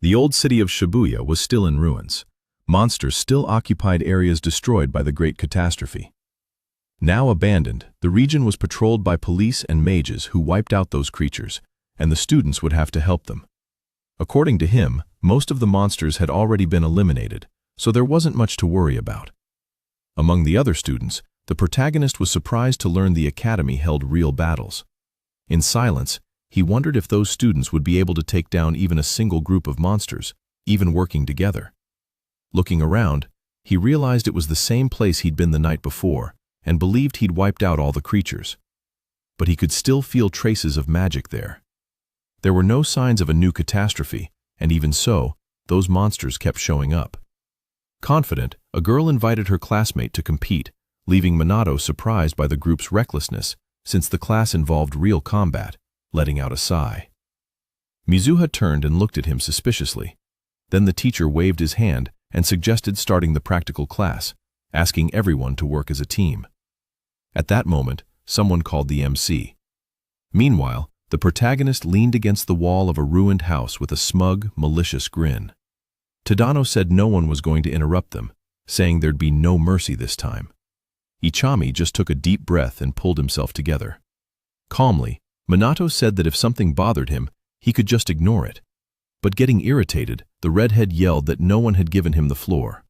The old city of Shibuya was still in ruins. Monsters still occupied areas destroyed by the Great Catastrophe. Now abandoned, the region was patrolled by police and mages who wiped out those creatures, and the students would have to help them. According to him, most of the monsters had already been eliminated, so there wasn't much to worry about. Among the other students, the protagonist was surprised to learn the academy held real battles. In silence, he wondered if those students would be able to take down even a single group of monsters, even working together. Looking around, he realized it was the same place he'd been the night before, and believed he'd wiped out all the creatures. But he could still feel traces of magic there. There were no signs of a new catastrophe, and even so, those monsters kept showing up. Confident, a girl invited her classmate to compete, leaving Minato surprised by the group's recklessness, since the class involved real combat, letting out a sigh. Mizuha turned and looked at him suspiciously. Then the teacher waved his hand and suggested starting the practical class, asking everyone to work as a team. At that moment, someone called the MC. Meanwhile, the protagonist leaned against the wall of a ruined house with a smug, malicious grin. Tadano said no one was going to interrupt them, saying there'd be no mercy this time. Ichami just took a deep breath and pulled himself together. Calmly, Minato said that if something bothered him, he could just ignore it. But getting irritated, the redhead yelled that no one had given him the floor.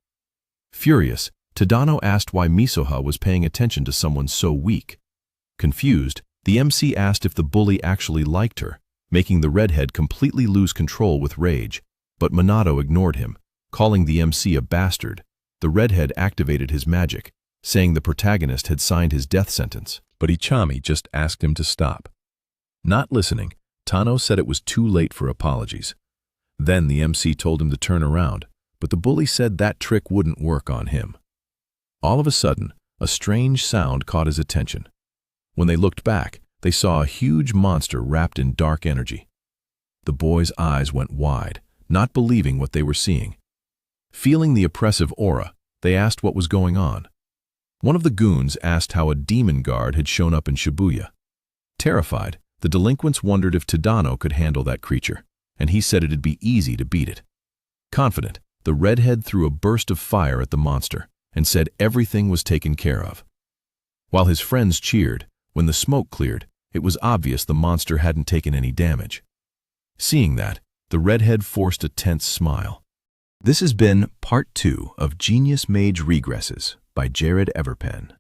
Furious, Tadano asked why Mizuha was paying attention to someone so weak. Confused, the MC asked if the bully actually liked her, making the redhead completely lose control with rage, but Minato ignored him, calling the MC a bastard. The redhead activated his magic, saying the protagonist had signed his death sentence, but Ichami just asked him to stop. Not listening, Tano said it was too late for apologies. Then the MC told him to turn around, but the bully said that trick wouldn't work on him. All of a sudden, a strange sound caught his attention. When they looked back, they saw a huge monster wrapped in dark energy. The boys' eyes went wide, not believing what they were seeing. Feeling the oppressive aura, they asked what was going on. One of the goons asked how a demon guard had shown up in Shibuya. Terrified, the delinquents wondered if Tadano could handle that creature, and he said it'd be easy to beat it. Confident, the redhead threw a burst of fire at the monster and said everything was taken care of. While his friends cheered, when the smoke cleared, it was obvious the monster hadn't taken any damage. Seeing that, the redhead forced a tense smile. This has been Part 2 of Genius Mage Regresses by Jared Everpen.